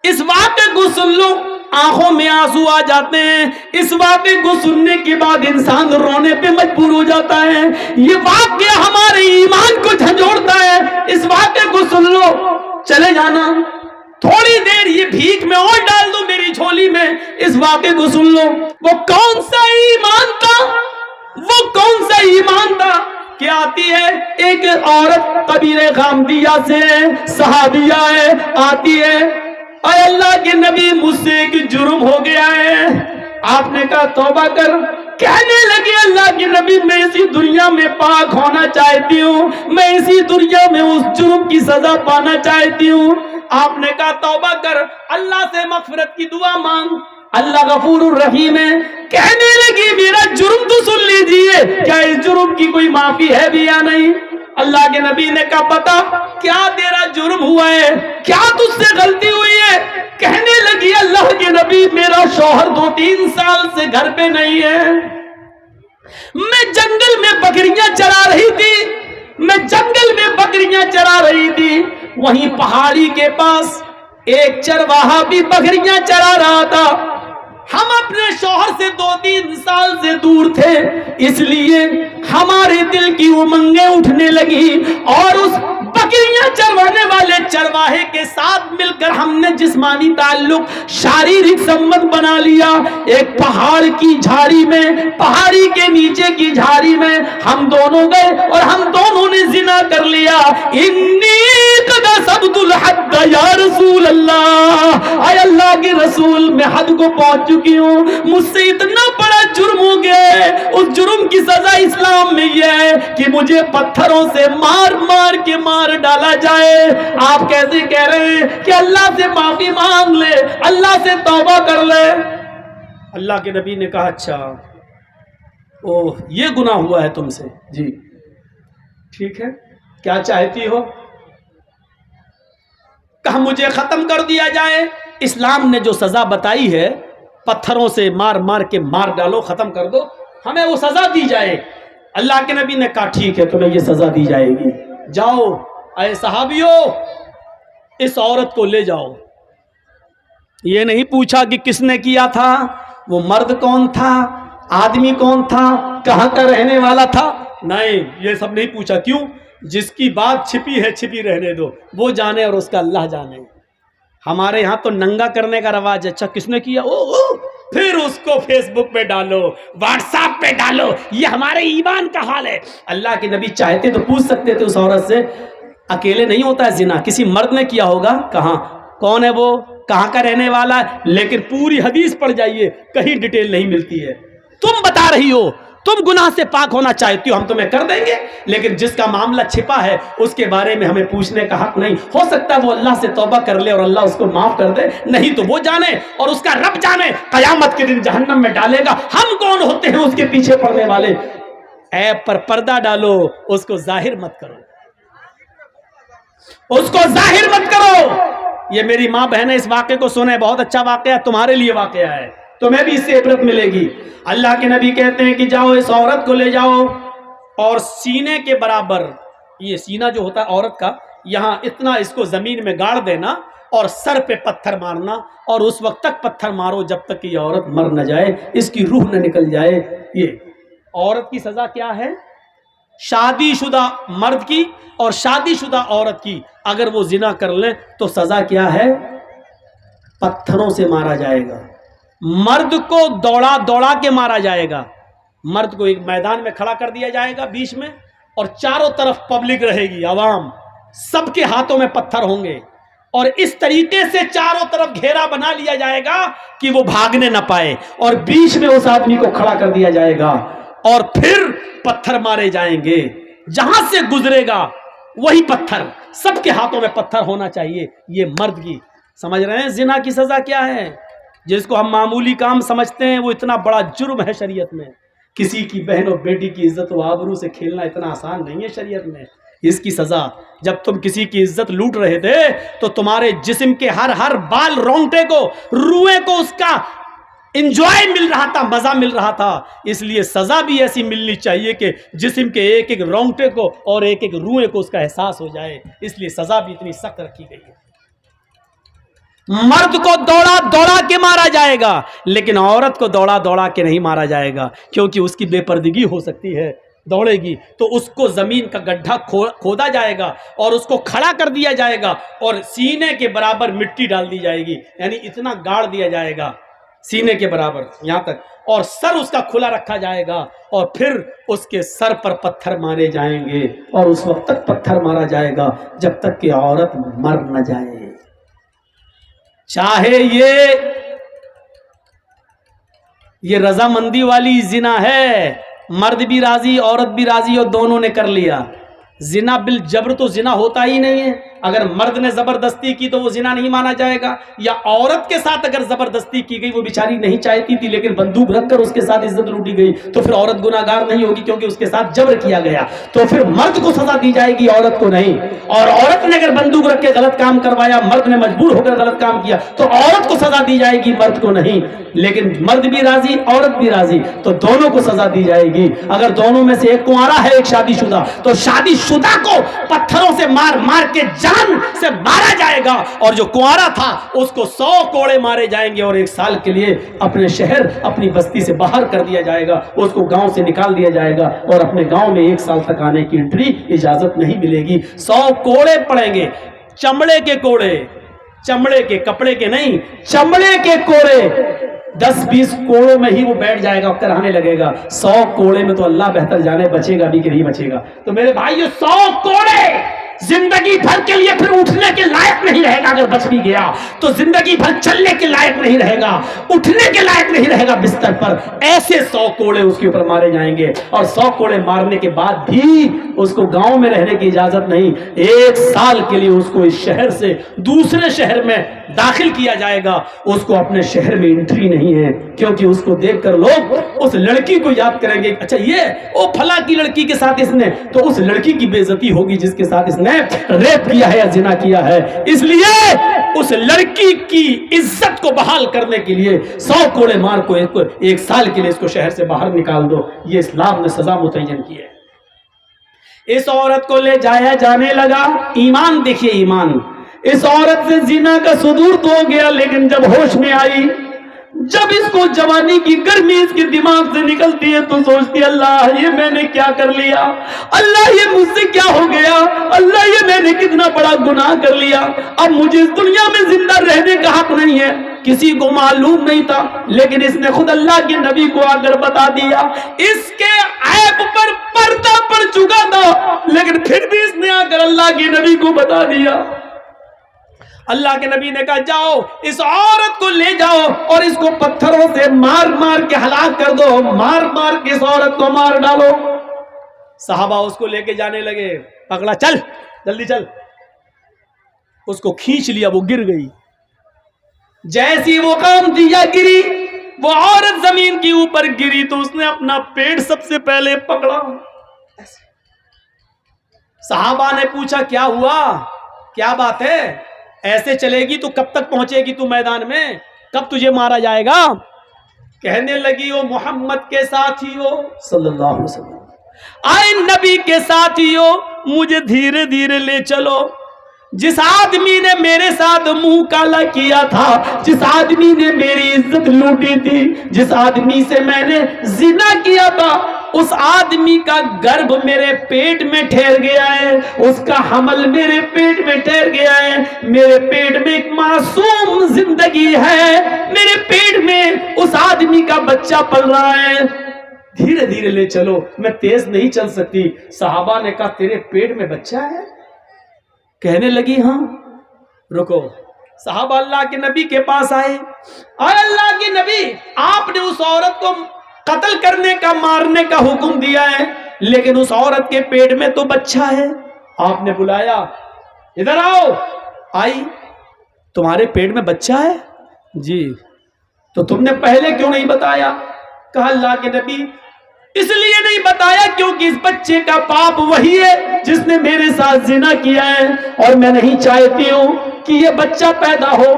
اس واقعے کو سن لو آنکھوں میں آنسو آ جاتے ہیں، اس واقعے کو سننے کے بعد انسان رونے پہ مجبور ہو جاتا ہے، یہ واقعہ ہمارے ایمان کو جھنجھوڑتا ہے۔ اس واقعے کو سن لو، چلے جانا تھوڑی دیر یہ بھیک میں اور ڈال دو میری جھولی میں، اس واقعے کو سن لو۔ وہ کون سا ایمان تھا، وہ کون سا ایمان تھا کہ آتی ہے ایک عورت قبیلہ غامدیہ سے صحابیہ ہے، آتی ہے، اے اللہ کے نبی مجھ سے ایک جرم ہو گیا ہے۔ آپ نے کہا توبہ کر، کہنے لگے اللہ کے نبی میں اسی دنیا میں پاک ہونا چاہتی ہوں، میں اسی دنیا میں اس جرم کی سزا پانا چاہتی ہوں۔ آپ نے کہا توبہ کر، اللہ سے مغفرت کی دعا مانگ، اللہ غفور الرحیم ہے۔ کہنے لگی میرا جرم تو سن لیجئے، کیا اس جرم کی کوئی معافی ہے بھی یا نہیں؟ اللہ کے نبی نے کہا بتا کیا تیرا جرم ہوا ہے، کیا تجھ سے غلطی ہوئی ہے؟ کہنے لگی اللہ کے نبی میرا شوہر 2-3 سال سے گھر پہ نہیں ہے، میں جنگل میں بکریاں چرا رہی تھی، میں جنگل میں بکریاں چرا رہی تھی، وہیں پہاڑی کے پاس ایک چرواہا بھی بکریاں چرا رہا تھا، ہم اپنے شوہر سے 2-3 سال سے دور تھے، اس لیے ہمارے دل کی امنگیں اٹھنے لگی اور اس بکریاں چروانے والے چرواہے کے ساتھ مل کر ہم نے جسمانی تعلق، شاریرک سمبند بنا لیا۔ ایک پہاڑ کی جھاڑی میں، پہاڑی کے نیچے کی جھاڑی میں ہم دونوں گئے اور ہم دونوں نے زنا کر لیا۔ انی قد صبت الحد یا رسول اللہ، اے اللہ کے رسول میں حد کو پہنچ چکی ہوں، مجھ سے اتنا بڑا جرم ہو گیا ہے۔ اس جرم کی سزا اسلام میں یہ ہے کہ مجھے پتھروں سے مار مار کے مار ڈالا جائے۔ آپ کیسے کہہ رہے ہیں کہ اللہ سے معافی مانگ لے، اللہ سے توبہ کر لے؟ اللہ کے نبی نے کہا اچھا اوہ یہ گناہ ہوا ہے تم سے، جی ٹھیک ہے، کیا چاہتی ہو؟ کہا مجھے ختم کر دیا جائے۔ اسلام نے جو سزا بتائی ہے پتھروں سے مار مار کے مار ڈالو، ختم کر دو، ہمیں وہ سزا دی جائے۔ اللہ کے نبی نے کہا ٹھیک ہے تمہیں یہ سزا دی جائے گی، جاؤ اے صحابیو اس عورت کو لے جاؤ۔ یہ نہیں پوچھا کہ کس نے کیا تھا، وہ مرد کون تھا، آدمی کون تھا، کہاں کا رہنے والا تھا، نہیں یہ سب نہیں پوچھا۔ کیوں؟ جس کی بات چھپی ہے چھپی رہنے دو، وہ جانے اور اس کا اللہ جانے۔ ہمارے ہاں تو ننگا کرنے کا رواج ہے، اچھا کس نے کیا، پھر اس کو فیس بک پہ ڈالو، واٹس ایپ پہ ڈالو، یہ ہمارے ایمان کا حال ہے۔ اللہ کے نبی چاہتے تو پوچھ سکتے تھے اس عورت سے، اکیلے نہیں ہوتا ہے زنا، کسی مرد نے کیا ہوگا، کہاں، کون ہے وہ، کہاں کا رہنے والا ہے، لیکن پوری حدیث پڑھ جائیے کہیں ڈیٹیل نہیں ملتی ہے۔ تم بتا رہی ہو تم گناہ سے پاک ہونا چاہتی ہو، ہم تمہیں کر دیں گے، لیکن جس کا معاملہ چھپا ہے اس کے بارے میں ہمیں پوچھنے کا حق نہیں۔ ہو سکتا ہے وہ اللہ سے توبہ کر لے اور اللہ اس کو معاف کر دے، نہیں تو وہ جانے اور اس کا رب جانے، قیامت کے دن جہنم میں ڈالے گا۔ ہم کون ہوتے ہیں اس کے پیچھے پڑنے والے؟ عیب پر پردہ ڈالو، اس کو ظاہر مت کرو، اس کو ظاہر مت کرو۔ یہ میری ماں بہنیں اس واقعے کو سنیں، بہت اچھا واقعہ ہے، تمہارے لیے واقعہ ہے، تمہیں بھی اس سے عبرت ملے گی۔ اللہ کے نبی کہتے ہیں کہ جاؤ اس عورت کو لے جاؤ اور سینے کے برابر، یہ سینہ جو ہوتا ہے عورت کا، یہاں اتنا اس کو زمین میں گاڑ دینا اور سر پہ پتھر مارنا، اور اس وقت تک پتھر مارو جب تک کہ یہ عورت مر نہ جائے، اس کی روح نہ نکل جائے۔ یہ عورت کی سزا کیا ہے؟ شادی شدہ مرد کی اور شادی شدہ عورت کی اگر وہ زنا کر لیں تو سزا کیا ہے؟ پتھروں سے مارا جائے گا۔ مرد کو دوڑا دوڑا کے مارا جائے گا، مرد کو ایک میدان میں کھڑا کر دیا جائے گا بیچ میں، اور چاروں طرف پبلک رہے گی، عوام، سب کے ہاتھوں میں پتھر ہوں گے، اور اس طریقے سے چاروں طرف گھیرا بنا لیا جائے گا کہ وہ بھاگنے نہ پائے، اور بیچ میں اس آدمی کو کھڑا کر دیا جائے گا، اور پھر پتھر مارے جائیں گے، جہاں سے گزرے گا وہی پتھر، سب کے ہاتھوں میں پتھر ہونا چاہیے۔ یہ مرد کی، سمجھ رہے ہیں زنا کی سزا کیا ہے؟ جس کو ہم معمولی کام سمجھتے ہیں وہ اتنا بڑا جرم ہے شریعت میں۔ کسی کی بہن اور بیٹی کی عزت و آبرو سے کھیلنا اتنا آسان نہیں ہے شریعت میں۔ اس کی سزا، جب تم کسی کی عزت لوٹ رہے تھے تو تمہارے جسم کے ہر بال رونگٹے کو، روئے کو اس کا انجوائے مل رہا تھا، مزہ مل رہا تھا، اس لیے سزا بھی ایسی ملنی چاہیے کہ جسم کے ایک ایک رونگٹے کو اور ایک ایک روئے کو اس کا احساس ہو جائے، اس لیے سزا بھی اتنی سخت رکھی گئی ہے۔ مرد کو دوڑا دوڑا کے مارا جائے گا، لیکن عورت کو دوڑا دوڑا کے نہیں مارا جائے گا، کیونکہ اس کی بے پردگی ہو سکتی ہے۔ دوڑے گی تو اس کو زمین کا گڈھا کھودا جائے گا اور اس کو کھڑا کر دیا جائے گا اور سینے کے برابر مٹی ڈال دی جائے گی، یعنی اتنا گاڑ دیا جائے گا سینے کے برابر یہاں تک، اور سر اس کا کھلا رکھا جائے گا، اور پھر اس کے سر پر پتھر مارے جائیں گے، اور اس وقت تک پتھر مارا جائے گا جب تک کہ عورت مر نہ جائے۔ چاہے یہ رضامندی والی زنا ہے، مرد بھی راضی عورت بھی راضی اور دونوں نے کر لیا۔ زنا بالجبر تو زنا ہوتا ہی نہیں ہے، اگر مرد نے زبردستی کی تو وہ زنا نہیں مانا جائے گا، یا عورت کے ساتھ اگر زبردستی کی گئی، وہ بیچاری نہیں چاہتی تھی لیکن بندوق رکھ کر اس کے ساتھ عزت لوٹی گئی، تو پھر عورت گناہگار نہیں ہوگی کیونکہ اس کے ساتھ جبر کیا گیا، تو پھر مرد کو سزا دی جائے گی عورت کو نہیں۔ اور عورت نے اگر بندوق رکھ کے غلط کام کروایا، مرد نے مجبور ہو کر غلط کام کیا، تو عورت کو سزا دی جائے گی مرد کو نہیں، لیکن مرد بھی راضی عورت بھی راضی تو دونوں کو سزا دی جائے گی۔ اگر دونوں میں سے ایک کنوارا ہے ایک شادی شدہ، تو شادی شدہ کو پتھروں سے مار مار کے جان سے مارا جائے گا، اور جو کنوارا تھا اس کو 100 کوڑے مارے جائیں گے، اور 1 سال کے لیے اپنے شہر اپنی بستی سے باہر کر دیا جائے گا، اس کو گاؤں سے نکال دیا جائے گا، اور اپنے گاؤں میں 1 سال تک آنے کی انٹری اجازت نہیں ملے گی۔ 100 کوڑے پڑیں گے، چمڑے کے کوڑے، چمڑے کے، کپڑے کے نہیں، چمڑے کے کوڑے۔ 10-20 کوڑوں میں ہی وہ بیٹھ جائے گا، کرانے لگے گا۔ 100 کوڑے میں تو اللہ بہتر جانے بچے گا بھی کہ نہیں بچے گا۔ تو میرے بھائیو 100 کوڑے زندگی بھر کے لیے پھر اٹھنے کے لائق نہیں رہے گا، اگر بچ بھی گیا تو زندگی بھر چلنے کے لائق نہیں رہے گا، اٹھنے کے لائق نہیں رہے گا بستر پر۔ ایسے 100 کوڑے اس کے اوپر مارے جائیں گے، اور 100 کوڑے مارنے کے بعد بھی اس کو گاؤں میں رہنے کی اجازت نہیں۔ 1 سال کے لیے اس کو اس شہر سے دوسرے شہر میں داخل کیا جائے گا، اس کو اپنے شہر میں انٹری نہیں ہے، کیونکہ اس کو دیکھ کر لوگ اس لڑکی کو یاد کریں گے، اچھا یہ او پھلا کی لڑکی کے ساتھ اس نے، تو اس لڑکی کی بے عزتی ہوگی جس کے ساتھ اس نے ریپ کیا ہے یا زنا کیا ہے۔ اس لیے اس لڑکی کی عزت کو بحال کرنے کے لیے 100 کوڑے مار کو 1 سال کے لیے اس کو شہر سے باہر نکال دو، یہ اسلام نے سزا متعین کی ہے۔ اس عورت کو لے جایا جانے لگا، ایمان دیکھیے ایمان، اس عورت سے زنا کا صدور تو ہو گیا، لیکن جب ہوش میں آئی، جب اس کو جوانی کی گرمی اس کے دماغ سے نکلتی ہے، تو سوچتی ہے اللہ یہ میں نے کیا کر لیا، اللہ یہ مجھ سے کیا ہو گیا، اللہ یہ میں نے کتنا بڑا گناہ کر لیا، اب مجھے اس دنیا میں زندہ رہنے کا حق نہیں ہے۔ کسی کو معلوم نہیں تھا، لیکن اس نے خود اللہ کے نبی کو آ کر بتا دیا۔ اس کے عیب پر پردہ پڑ چکا تھا، لیکن پھر بھی اس نے آ کر اللہ کے نبی کو بتا دیا۔ اللہ کے نبی نے کہا جاؤ اس عورت کو لے جاؤ اور اس کو پتھروں سے مار مار کے ہلاک کر دو، مار مار کے اس عورت کو مار ڈالو۔ صحابہ اس کو لے کے جانے لگے، پکڑا، چل جلدی چل، اس کو کھینچ لیا، وہ گر گئی۔ جیسی وہ کام دیا گری، وہ عورت زمین کے اوپر گری تو اس نے اپنا پیٹ سب سے پہلے پکڑا۔ صحابہ نے پوچھا کیا ہوا، کیا بات ہے، ایسے چلے گی تو کب تک پہنچے گی تو میدان میں، کب تجھے مارا جائے گا؟ کہنے لگی وہ محمد کے ساتھیو صلی اللہ علیہ وسلم، آئے نبی کے ساتھیو مجھے دھیرے دھیرے لے چلو، جس آدمی نے میرے ساتھ منہ کالا کیا تھا، جس آدمی نے میری عزت لوٹی تھی، جس آدمی سے میں نے زنا کیا تھا، اس آدمی کا گرب میرے پیٹ میں ٹھہر گیا ہے، اس کا حمل میرے پیٹ میں ٹھہر گیا ہے، میرے پیٹ میں ایک معصوم زندگی ہے، میرے پیٹ میں اس آدمی کا بچہ پل رہا ہے، دھیرے دھیرے لے چلو، میں تیز نہیں چل سکتی۔ صحابہ نے کہا تیرے پیٹ میں بچہ ہے؟ کہنے لگی ہاں۔ رکو، صحابہ اللہ کے نبی کے پاس آئے، اور اللہ کے نبی آپ نے اس عورت کو قتل کرنے کا، مارنے کا حکم دیا ہے، لیکن اس عورت کے پیٹ میں تو بچہ ہے۔ آپ نے بلایا، ادھر آؤ، آئی، تمہارے پیٹ میں بچہ ہے؟ جی، تو تم نے پہلے کیوں نہیں بتایا؟ کہا اللہ کے نبی اس لیے نہیں بتایا کیونکہ اس بچے کا باپ وہی ہے جس نے میرے ساتھ زنا کیا ہے، اور میں نہیں چاہتی ہوں کہ یہ بچہ پیدا ہو،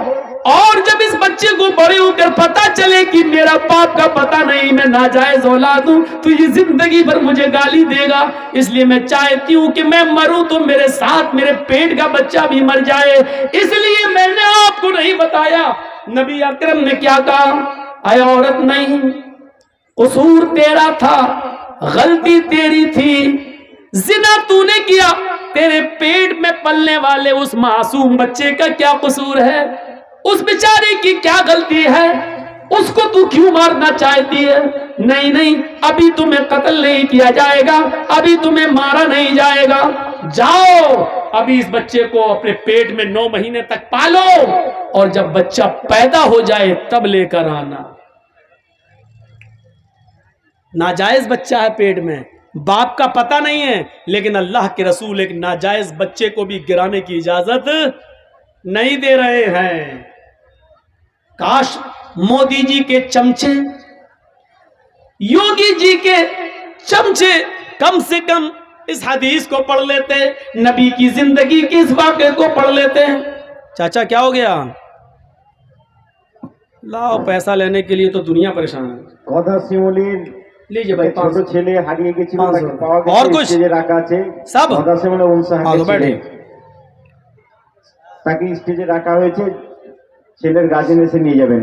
اور جب اس بچے بچے کو بڑے ہو کر پتا چلے کہ میرا باپ کا پتا نہیں، میں ناجائز اولاد ہوں، تو یہ زندگی بھر مجھے گالی دے گا، اس لیے میں چاہتی ہوں کہ میں مروں تو میرے ساتھ میرے پیٹ کا بچہ بھی مر جائے، اس لیے میں نے آپ کو نہیں بتایا۔ نبی اکرم نے کیا کہا؟ اے عورت نہیں، قصور تیرا تھا، غلطی تیری تھی، زنا تو نے کیا، تیرے پیٹ میں پلنے والے اس معصوم بچے کا کیا قصور ہے؟ اس بیچارے کی کیا غلطی ہے؟ اس کو تو کیوں مارنا چاہتی ہے؟ نہیں نہیں، ابھی تمہیں قتل نہیں کیا جائے گا، ابھی تمہیں مارا نہیں جائے گا، جاؤ ابھی اس بچے کو اپنے پیٹ میں 9 مہینے تک پالو، اور جب بچہ پیدا ہو جائے تب لے کر آنا۔ ناجائز بچہ ہے پیٹ میں، باپ کا پتہ نہیں ہے، لیکن اللہ کے رسول ایک ناجائز بچے کو بھی گرانے کی اجازت نہیں دے رہے ہیں۔ کاش مودی جی کے چمچے، یوگی جی کے چمچے کم سے کم اس حدیث کو پڑھ لیتے، نبی کی زندگی کے اس واقعے کو پڑھ لیتے۔ چاچا کیا ہو گیا؟ لاؤ پیسہ لینے کے لیے تو دنیا پریشان ہے۔ لیجیے بھائی، ছোট ছেলে হারিয়ে গিয়েছিল, তাকে পাওয়া গেছে, স্টেজে রাখা আছে সব দাসেমনে উনসাহাকে ছেলে, তাকে স্টেজে রাখা হয়েছে, ছেলের গার্জিয়ান এসে নিয়ে যাবেন।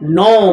9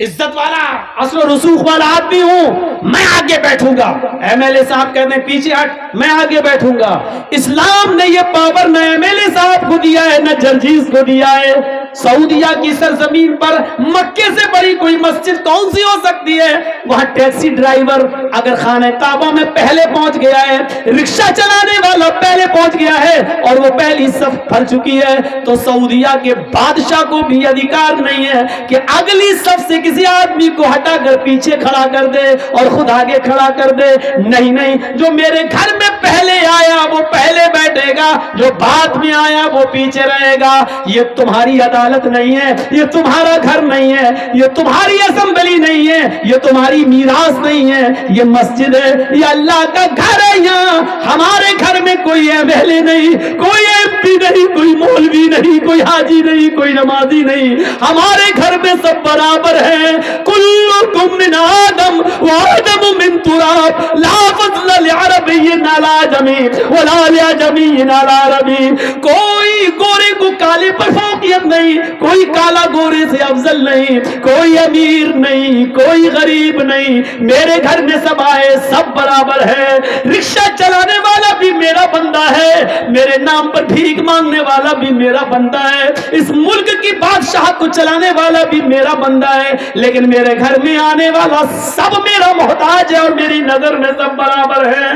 عزت والا اصل و رسوخ والا آدمی ہوں، میں آگے بیٹھوں گا۔ ایم ایل اے صاحب کہتے ہیں پیچھے ہٹ، میں آگے بیٹھوں گا۔ اسلام نے یہ پاور نہ ایم ایل اے صاحب کو دیا ہے نہ جرجیز کو دیا ہے۔ سعودیہ کی سرزمین پر مکے سے بڑی کوئی مسجد کون سی ہو سکتی ہے؟ وہاں ٹیکسی ڈرائیور اگر خانہ کعبہ میں پہلے پہنچ گیا ہے، رکشہ چلانے والا پہلے پہنچ گیا ہے اور وہ پہلی صف بھر چکی ہے، تو سعودیہ کے بادشاہ کو بھی ادھیکار نہیں ہے کہ اگلی صف سے کسی آدمی کو ہٹا کر پیچھے کھڑا کر دے اور خود آگے کھڑا کر دے۔ نہیں نہیں، جو میرے گھر میں پہلے آیا وہ پہلے بیٹھے گا، جو بعد میں آیا وہ پیچھے رہے گا۔ یہ تمہاری عدالت نہیں ہے، یہ تمہارا گھر نہیں ہے، یہ تمہاری اسمبلی نہیں ہے، یہ تمہاری میراث نہیں ہے، یہ مسجد ہے، یہ اللہ کا گھر ہے۔ یہاں ہمارے گھر میں کوئی ایم ایل اے نہیں، کوئی ایم پی نہیں، کوئی مولوی نہیں، کوئی حاجی نہیں، کوئی نمازی نہیں، ہمارے گھر میں سب برابر ہیں۔ کلکم من آدم وآدم من تراب لا فضل لعربی علی عجمی ولا لعجمی علی عربی۔ کوئی گورے کو کالے پر فوقیت نہیں، کوئی کالا گورے سے افضل نہیں، کوئی امیر نہیں، کوئی غریب نہیں، میرے گھر میں سب آئے سب برابر ہے۔ رکشہ چلانے والا بھی میرا بندہ ہے، میرے نام پر بھیک مانگنے والا بھی میرا بندہ ہے، اس ملک کی بادشاہ کو چلانے والا بھی میرا بندہ ہے، لیکن میرے گھر میں آنے والا سب میرا محتاج ہے اور میری نظر میں سب برابر ہے،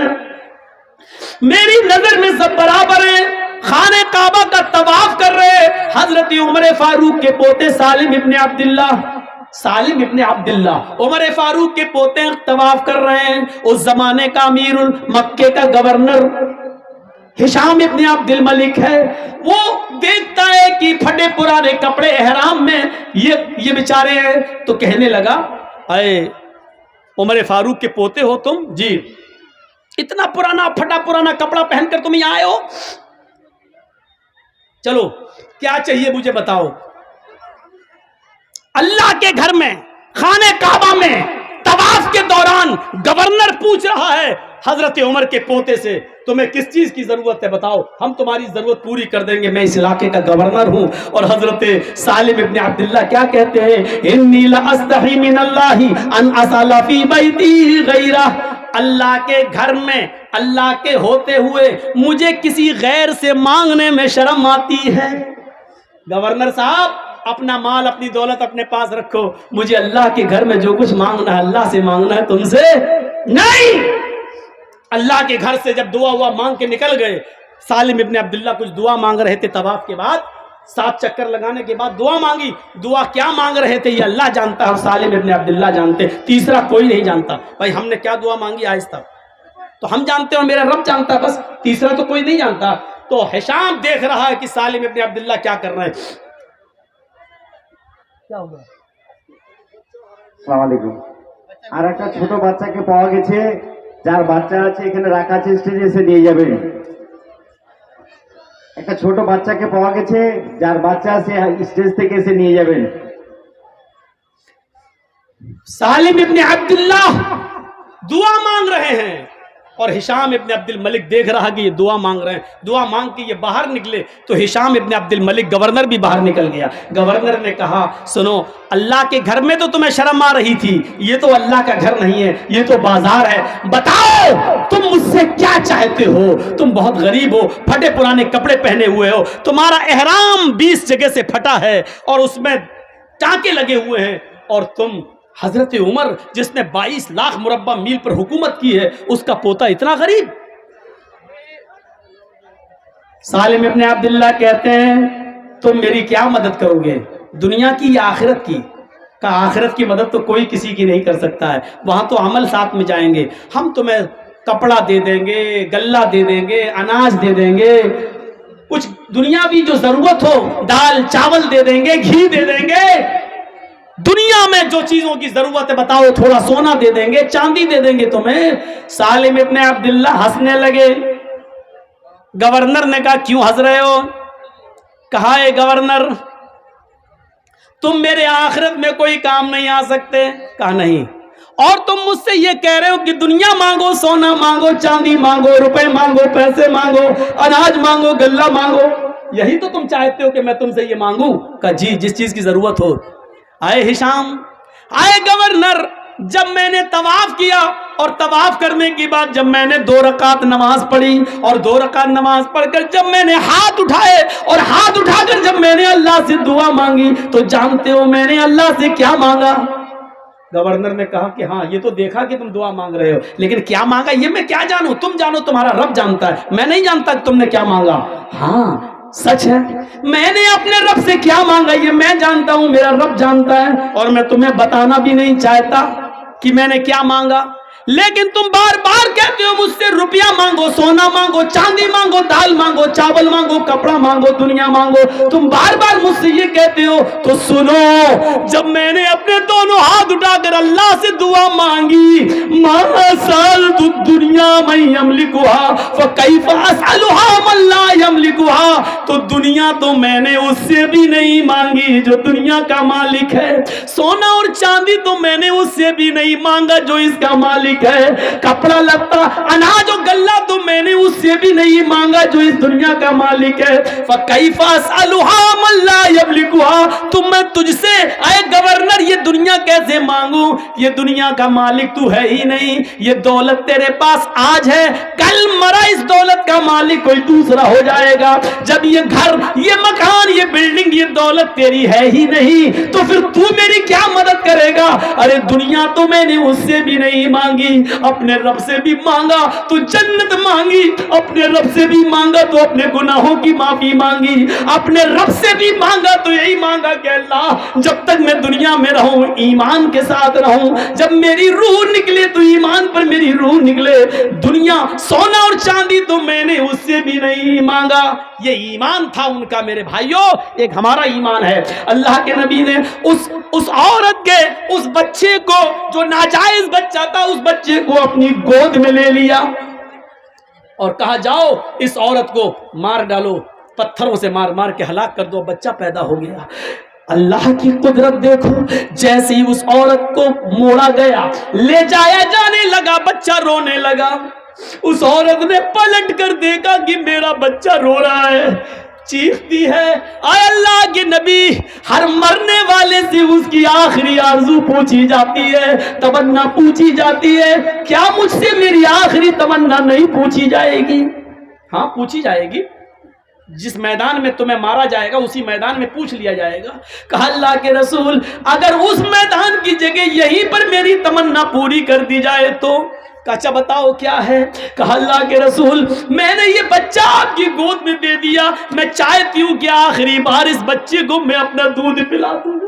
میری نظر میں سب برابر ہے۔ خانہ کعبہ کا طواف کر رہے حضرت عمر فاروق کے پوتے سالم ابن عبداللہ عمر فاروق کے پوتے طواف کر رہے ہیں۔ اس زمانے کا امیر مکے کا گورنر ہشام ابن عبد الملک ہے، وہ دیکھتا ہے کہ پھٹے پرانے کپڑے احرام میں یہ بیچارے ہیں، تو کہنے لگا اے عمر فاروق کے پوتے ہو تم؟ جی۔ اتنا پرانا پھٹا پرانا کپڑا پہن کر تم یہاں آئے ہو؟ چلو کیا چاہیے مجھے بتاؤ۔ اللہ کے گھر میں خانہ کعبہ میں طواف کے دوران گورنر پوچھ رہا ہے حضرت عمر کے پوتے سے تمہیں کس چیز کی ضرورت ہے بتاؤ، ہم تمہاری ضرورت پوری کر دیں گے، میں اس علاقے کا گورنر ہوں۔ اور حضرت سالم ابن عبداللہ کیا کہتے ہیں؟ انی لاستحی من اللہ ان اسال فی بیتی غیرہ، اللہ کے گھر میں اللہ کے ہوتے ہوئے مجھے کسی غیر سے مانگنے میں شرم آتی ہے۔ گورنر صاحب اپنا مال اپنی دولت اپنے پاس رکھو، مجھے اللہ کے گھر میں جو کچھ مانگنا ہے اللہ سے مانگنا ہے، تم سے نہیں۔ اللہ کے گھر سے جب دعا ہوا مانگ کے نکل گئے، سالم ابن عبداللہ کچھ دعا مانگ رہے تھے طواف کے بعد، 7 چکر لگانے کے بعد دعا مانگی۔ دعا کیا مانگ رہے تھے یہ اللہ جانتا ہے اور سالم ابن عبداللہ جانتے، تیسرا کوئی نہیں جانتا۔ بھائی ہم نے کیا دعا مانگی آہستہ تو ہم جانتے ہیں اور میرا رب جانتا ہے، بس تیسرا تو کوئی نہیں جانتا۔ تو ہشام دیکھ رہا ہے کہ سالم ابن عبداللہ کیا کر رہے ہیں۔ کیا ہوگا؟ আসসালামু আলাইকুম। আর একটা ছোট বাচ্চাকে পাওয়া গেছে, যার বাচ্চা আছে এখানে রাখা আছে, স্টেজে এসে নিয়ে যাবেন। একটা ছোট বাচ্চাকে পাওয়া গেছে, যার বাচ্চা আছে স্টেজ থেকে এসে নিয়ে যাবেন। سالم ابن عبداللہ دعا مانگ رہے ہیں اور ہشام ابن عبد الملک دیکھ رہا کہ یہ دعا مانگ رہے ہیں۔ دعا مانگ کے یہ باہر نکلے تو ہشام ابن عبد الملک گورنر بھی باہر نکل گیا۔ گورنر نے کہا سنو، اللہ کے گھر میں تو تمہیں شرم آ رہی تھی، یہ تو اللہ کا گھر نہیں ہے، یہ تو بازار ہے، بتاؤ تم مجھ سے کیا چاہتے ہو؟ تم بہت غریب ہو، پھٹے پرانے کپڑے پہنے ہوئے ہو، تمہارا احرام 20 جگہ سے پھٹا ہے اور اس میں ٹانکے لگے ہوئے ہیں، اور تم حضرت عمر جس نے 22 لاکھ مربع میل پر حکومت کی ہے اس کا پوتا اتنا غریب؟ سالم ابن عبداللہ کہتے ہیں تم میری کیا مدد کرو گے، دنیا کی یا آخرت کی؟ کہ آخرت کی مدد تو کوئی کسی کی نہیں کر سکتا ہے، وہاں تو عمل ساتھ میں جائیں گے، ہم تمہیں کپڑا دے دیں گے، غلہ دے دیں گے، اناج دے دیں گے، کچھ دنیاوی جو ضرورت ہو دال چاول دے دیں گے، گھی دے دیں گے، دنیا میں جو چیزوں کی ضرورت ہے بتاؤ، تھوڑا سونا دے دیں گے، چاندی دے دیں گے تمہیں۔ سالم ابن عبداللہ ہنسنے لگے۔ گورنر نے کہا کیوں ہنس رہے ہو؟ کہا اے گورنر تم میرے آخرت میں کوئی کام نہیں آ سکتے؟ کہا نہیں، اور تم مجھ سے یہ کہہ رہے ہو کہ دنیا مانگو، سونا مانگو، چاندی مانگو، روپے مانگو، پیسے مانگو، اناج مانگو، غلہ مانگو، یہی تو تم چاہتے ہو کہ میں تم سے یہ مانگوں؟ کہا جی، جس چیز کی ضرورت ہو۔ آئے ہشام آئے گورنر، جب میں نے طواف کیا اور طواف کرنے کے بعد جب میں نے 2 رکعت نماز پڑھی اور 2 رکعت نماز پڑھ کر جب میں نے ہاتھ اٹھائے اور ہاتھ اٹھا کر جب میں نے اللہ سے دعا مانگی تو جانتے ہو میں نے اللہ سے کیا مانگا؟ گورنر نے کہا کہ ہاں یہ تو دیکھا کہ تم دعا مانگ رہے ہو، لیکن کیا مانگا یہ میں کیا جانوں، تم جانو، تمہارا رب جانتا ہے، میں نہیں جانتا کہ تم نے کیا مانگا۔ ہاں سچ ہے، میں نے اپنے رب سے کیا مانگا یہ میں جانتا ہوں، میرا رب جانتا ہے، اور میں تمہیں بتانا بھی نہیں چاہتا کہ میں نے کیا مانگا، لیکن تم بار بار کہتے ہو مجھ سے روپیہ مانگو، سونا مانگو، چاندی مانگو، دال مانگو، چاول مانگو، کپڑا مانگو، دنیا مانگو، تم بار بار مجھ سے یہ کہتے ہو۔ تو سنو، جب میں نے اپنے دونوں ہاتھ اٹھا کر اللہ سے دعا مانگی، ما سألت الدنیا من یملکها فکیف اسألها من لا یملکها، تو دنیا تو میں نے اس سے بھی نہیں مانگی جو دنیا کا مالک ہے، سونا اور چاندی تو میں نے اس سے بھی نہیں مانگا جو اس کا مالک ہے، کپڑا لتا اناج و غلہ تو میں نے اس سے بھی نہیں مانگا جو اس دنیا کا مالک ہے، فکیف اسألها من لا یملکها، تو میں تجھ سے اے گورنر یہ دنیا کیسے مانگوں، یہ دنیا کا مالک تو ہے ہی نہیں، یہ دولت تیرے پاس آج ہے، کل مرا اس دولت کا مالک کوئی دوسرا ہو جائے گا، جب یہ گھر، یہ مکان، یہ بلڈنگ، یہ دولت تیری ہے ہی نہیں تو پھر تو میری کیا مدد کرے گا؟ ارے دنیا تو میں نے اس سے بھی نہیں مانگی، اپنے رب سے بھی مانگا تو جنت مانگی، اپنے رب سے بھی مانگا تو اپنے گناہوں کی معافی مانگی، اپنے رب سے بھی مانگا تو یہی مانگا کہ اللہ جب تک میں دنیا میں رہوں ایمان کے ساتھ رہوں، جب میری روح نکلے تو ایمان پر میری روح نکلے، دنیا سونا اور چاندی تو میں نے اس سے بھی نہیں مانگا۔ یہ ایمان تھا ان کا میرے بھائیوں، ایک ہمارا ایمان ہے۔ اللہ کے نبی نے اس عورت کے اس بچے کو جو ناجائز بچہ تھا اس بچے کو اپنی گود میں لے لیا اور کہا جاؤ اس عورت کو مار ڈالو، پتھروں سے مار مار کے ہلاک کر دو، بچہ پیدا ہو گیا۔ اللہ کی قدرت دیکھو، جیسے ہی اس عورت کو موڑا گیا، لے جایا جانے لگا، بچہ رونے لگا، اس عورت نے پلٹ کر دیکھا کہ میرا بچہ رو رہا ہے، چیختی ہے، اے اللہ کے نبی، ہر مرنے والے سے اس کی آخری آرزو پوچھی جاتی ہے، تمنا پوچھی جاتی ہے، کیا مجھ سے میری آخری تمنا نہیں پوچھی جائے گی؟ ہاں پوچھی جائے گی، جس میدان میں تمہیں مارا جائے گا اسی میدان میں پوچھ لیا جائے گا۔ کہا اللہ کے رسول اگر اس میدان کی جگہ یہیں پر میری تمنا پوری کر دی جائے تو؟ اچھا بتاؤ کیا ہے؟ کہا اللہ کے رسول میں نے یہ بچہ آپ کی گود میں دے دیا، میں چاہتی ہوں کہ آخری بار اس بچے کو میں اپنا دودھ پلا دوں،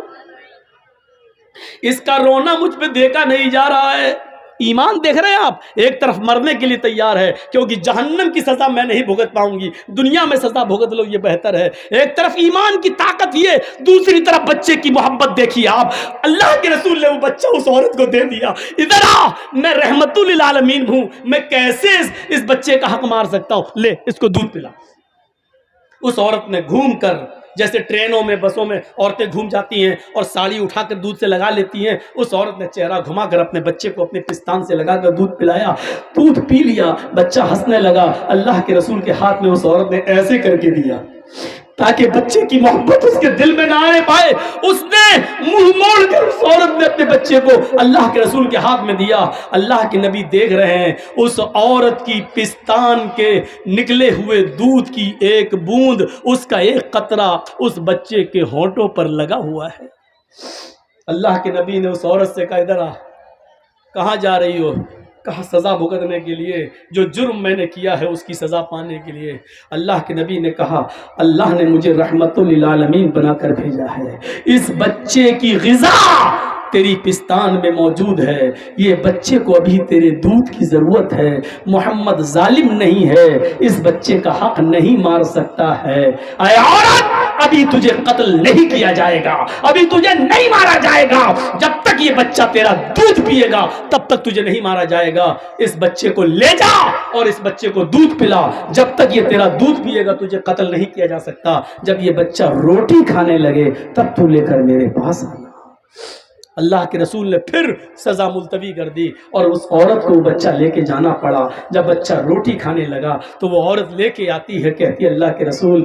اس کا رونا مجھ پہ دیکھا نہیں جا رہا ہے۔ ایمان دیکھ رہے ہیں آپ، ایک طرف مرنے کے لیے تیار ہے کیونکہ جہنم کی سزا میں نہیں بھگت پاؤں گی، دنیا میں سزا بھگت لو یہ بہتر ہے، ایک طرف ایمان کی طاقت یہ، دوسری طرف بچے کی محبت دیکھیے آپ، اللہ کے رسول نے وہ بچہ اس عورت کو دے دیا، ادھر آ میں رحمت للعالمین ہوں، میں کیسے اس بچے کا حق مار سکتا ہوں، لے اس کو دودھ پلا۔ اس عورت نے گھوم کر، جیسے ٹرینوں میں بسوں میں عورتیں گھوم جاتی ہیں اور ساڑی اٹھا کر دودھ سے لگا لیتی ہیں، اس عورت نے چہرہ گھما کر اپنے بچے کو اپنے پستان سے لگا کر دودھ پلایا، دودھ پی لیا، بچہ ہنسنے لگا۔ اللہ کے رسول کے ہاتھ میں اس عورت نے ایسے کر کے دیا تاکہ بچے کی محبت اس کے دل میں نہ آنے پائے، اس نے منہ موڑ کر اس عورت نے اپنے بچے کو اللہ کے رسول کے ہاتھ میں دیا۔ اللہ کے نبی دیکھ رہے ہیں اس عورت کی پستان کے نکلے ہوئے دودھ کی ایک بوند، اس کا ایک قطرہ اس بچے کے ہونٹوں پر لگا ہوا ہے۔ اللہ کے نبی نے اس عورت سے کہا ادھر آ، کہاں جا رہی ہو؟ کہا سزا بھگتنے کے لیے، جو جرم میں نے کیا ہے اس کی سزا پانے کے لیے۔ اللہ کے نبی نے کہا اللہ نے مجھے رحمت للعالمین بنا کر بھیجا ہے، اس بچے کی غذا تیری پستان میں موجود ہے، یہ بچے کو ابھی تیرے دودھ کی ضرورت ہے، محمد ظالم نہیں ہے، اس بچے کا حق نہیں مار سکتا ہے۔ اے عورت ابھی تجھے قتل نہیں کیا جائے گا، ابھی تجھے نہیں مارا جائے گا، جب تک یہ بچہ تیرا دودھ پیے گا تب تک تجھے نہیں مارا جائے گا، اس بچے کو لے جا اور اس بچے کو دودھ پلا، جب تک یہ تیرا دودھ پیے گا تجھے قتل نہیں کیا جا سکتا، جب یہ بچہ روٹی کھانے لگے تب تو لے کر میرے پاس آنا۔ اللہ کے رسول نے پھر سزا ملتوی کر دی اور اس عورت کو بچہ لے کے جانا پڑا۔ جب بچہ روٹی کھانے لگا تو وہ عورت لے کے آتی ہے، کہتی ہے اللہ کے رسول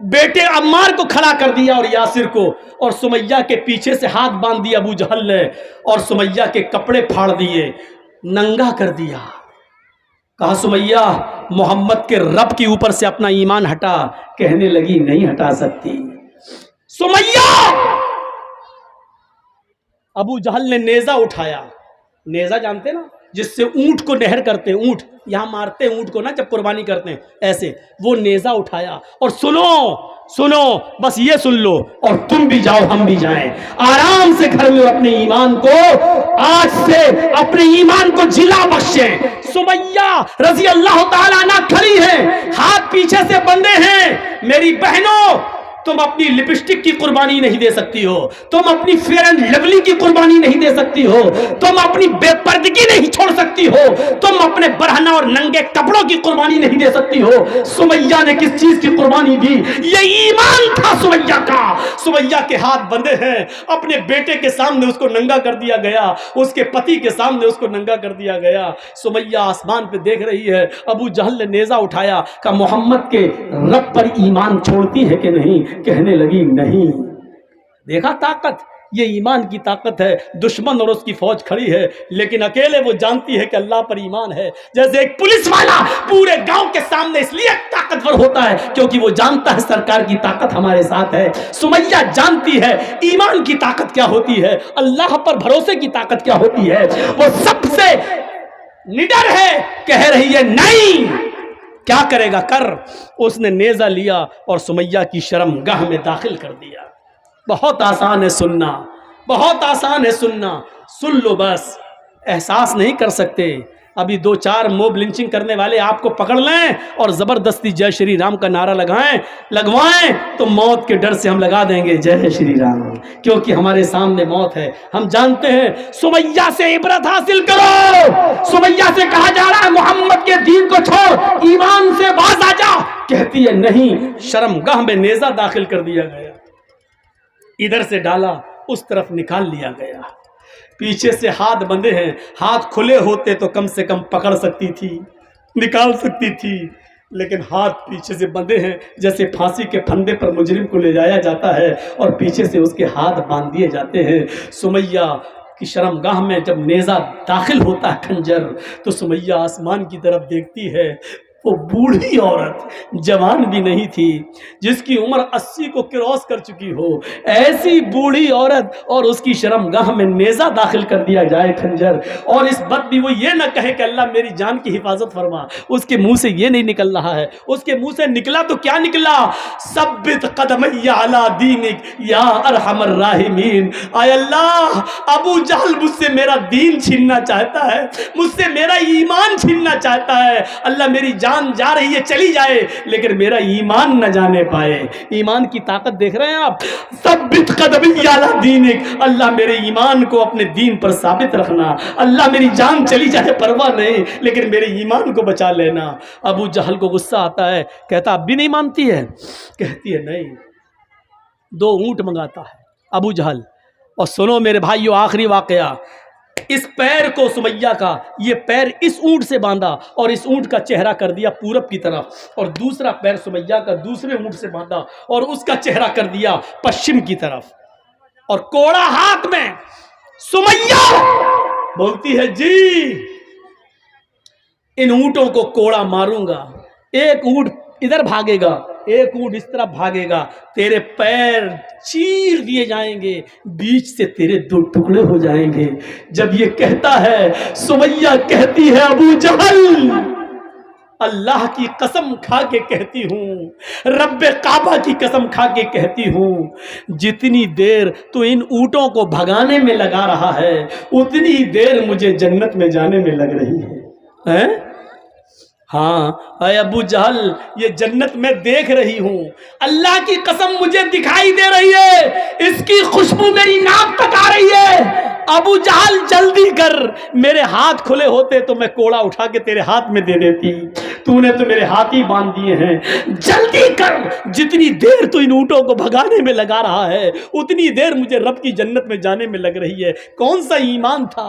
بیٹے عمار کو کھڑا کر دیا اور یاسر کو، اور سمیہ کے پیچھے سے ہاتھ باندھ دیا ابو جہل نے، اور سمیہ کے کپڑے پھاڑ دیے، ننگا کر دیا۔ کہا سمیہ محمد کے رب کے اوپر سے اپنا ایمان ہٹا، کہنے لگی نہیں ہٹا سکتی۔ سمیہ، ابو جہل نے نیزہ اٹھایا، نیزہ جانتے نا جس سے اونٹ کو نہر کرتے ہیں، اونٹ یہاں مارتے ہیں اونٹ کو نا جب قربانی کرتے ہیں، ایسے وہ نیزہ اٹھایا، اور سنو بس یہ سن لو، اور تم بھی جاؤ ہم بھی جائیں آرام سے گھر میں، اپنے ایمان کو آج سے اپنے ایمان کو جلا بخشیں۔ سمیہ رضی اللہ تعالیٰ عنہ کھڑی ہے، ہاتھ پیچھے سے بندھے ہیں۔ میری بہنوں، تم اپنی لپسٹک کی قربانی نہیں دے سکتی ہو، تم اپنی فیئر اینڈ لولی کی قربانی نہیں دے سکتی ہو، تم اپنی بے پردگی نہیں چھوڑ سکتی ہو، تم اپنے برہنہ اور ننگے کپڑوں کی قربانی نہیں دے سکتی ہو۔ سمیہ نے کس چیز کی قربانی دی؟ یہ ایمان تھا سمیہ کا۔ سمیہ کے ہاتھ بندھے ہیں، اپنے بیٹے کے سامنے اس کو ننگا کر دیا گیا، اس کے پتی کے سامنے اس کو ننگا کر دیا گیا۔ سمیہ آسمان پہ دیکھ رہی ہے، ابو جہل نے نیزہ اٹھایا، کہ محمد کے رب پر ایمان چھوڑتی ہے کہ نہیں؟ کہنے لگی نہیں۔ دیکھا طاقت، یہ ایمان کی طاقت ہے۔ دشمن اور اس کی فوج کھڑی ہے، لیکن اکیلے وہ جانتی ہے کہ اللہ پر ایمان ہے۔ جیسے ایک پولیس والا پورے گاؤں کے سامنے اس لیے طاقتور ہوتا ہے کیونکہ وہ جانتا ہے سرکار کی طاقت ہمارے ساتھ ہے۔ سمیہ جانتی ہے ایمان کی طاقت کیا ہوتی ہے، اللہ پر بھروسے کی طاقت کیا ہوتی ہے۔ وہ سب سے نڈر ہے، کہہ رہی ہے نہیں، کیا کرے گا کر۔ اس نے نیزہ لیا اور سمیہ کی شرم گاہ میں داخل کر دیا۔ بہت آسان ہے سننا، بہت آسان ہے سننا، سن لو بس، احساس نہیں کر سکتے۔ ابھی 2-4 موب لنچنگ کرنے والے آپ کو پکڑ لیں اور زبردستی جے شری رام کا نعرہ لگوائیں تو موت کے ڈر سے ہم لگا دیں گے جے شری رام، کیونکہ ہمارے سامنے موت ہے۔ ہم جانتے ہیں سمیہ سے عبرت حاصل کرو۔ سمیہ سے کہا جا رہا ہے محمد کے دین کو چھوڑ، ایمان سے باز آ جا، کہتی ہے نہیں۔ شرم گاہ میں نیزہ داخل کر دیا گیا، ادھر سے ڈالا اس طرف نکال لیا گیا۔ پیچھے سے ہاتھ بندھے ہیں، ہاتھ کھلے ہوتے تو کم سے کم پکڑ سکتی تھی، نکال سکتی تھی، لیکن ہاتھ پیچھے سے بندھے ہیں، جیسے پھانسی کے پھندے پر مجرم کو لے جایا جاتا ہے اور پیچھے سے اس کے ہاتھ باندھ دیے جاتے ہیں۔ سمیہ کی شرم گاہ میں جب نیزہ داخل ہوتا ہے کھنجر، تو سمیہ آسمان کی طرف دیکھتی ہے۔ وہ بوڑھی عورت، جوان بھی نہیں تھی، جس کی عمر 80 کو کراس کر چکی ہو، ایسی بوڑھی عورت، اور اس کی شرم گاہ میں نیزہ داخل کر دیا جائے کھنجر، اور اس وقت بھی وہ یہ نہ کہے کہ اللہ میری جان کی حفاظت فرما۔ اس کے منہ سے یہ نہیں نکل رہا ہے، اس کے منہ سے نکلا تو کیا نکلا؟ ثبت قدمی علی دینک یا ارحم الراحمین۔ آئے اللہ، ابو جہل مجھ سے میرا دین چھیننا چاہتا ہے، مجھ سے میرا ایمان چھیننا چاہتا ہے۔ اللہ میری جان جا رہی ہے چلی جائے، لیکن میرا ایمان نہ جانے پائے۔ ایمان کی طاقت دیکھ رہے ہیں آپ؟ ثبت قدمی علی دینک، اللہ میرے ایمان کو اپنے دین پر ثابت رکھنا۔ اللہ میری جان چلی جائے پرواہ نہیں، لیکن میرے ایمان کو بچا لینا۔ ابو جہل کو غصہ آتا ہے، کہتا اب بھی نہیں مانتی ہے؟ کہتی ہے نہیں۔ 2 اونٹ منگاتا ہے ابو جہل، اور سنو میرے بھائیو آخری واقعہ، اس پیر کو سمیہ کا، یہ پیر اس اونٹ سے باندھا اور اس اونٹ کا چہرہ کر دیا پورب کی طرف، اور دوسرا پیر سمیہ کا دوسرے اونٹ سے باندھا اور اس کا چہرہ کر دیا پشچم کی طرف، اور کوڑا ہاتھ میں۔ سمیہ بولتی ہے جی ان اونٹوں کو کوڑا ماروں گا، ایک اونٹ ادھر بھاگے گا، ایک اونٹ اس طرح بھاگے گا، تیرے پیر چیر دیے جائیں گے، بیچ سے تیرے 2 ٹکڑے ہو جائیں گے۔ جب یہ کہتا ہے، سمیہ کہتی ہے ابو جہل اللہ کی قسم کھا کے کہتی ہوں، رب کعبہ کی قسم کھا کے کہتی ہوں، جتنی دیر تو ان اونٹوں کو بھگانے میں لگا رہا ہے اتنی دیر مجھے جنت میں جانے میں لگ رہی ہے۔ ہاں اے ابو جہل، یہ جنت میں دیکھ رہی ہوں، اللہ کی قسم مجھے دکھائی دے رہی ہے، اس کی خوشبو میری ناک تک آ رہی ہے۔ ابو جہل جلدی کر، میرے ہاتھ کھلے ہوتے تو میں کوڑا اٹھا کے تیرے ہاتھ میں دے دیتی، تو نے تو میرے ہاتھ ہی باندھ دیے ہیں، جلدی کر، جتنی دیر تو ان اونٹوں کو بھگانے میں لگا رہا ہے اتنی دیر مجھے رب کی جنت میں جانے میں لگ رہی ہے۔ کون سا ایمان تھا،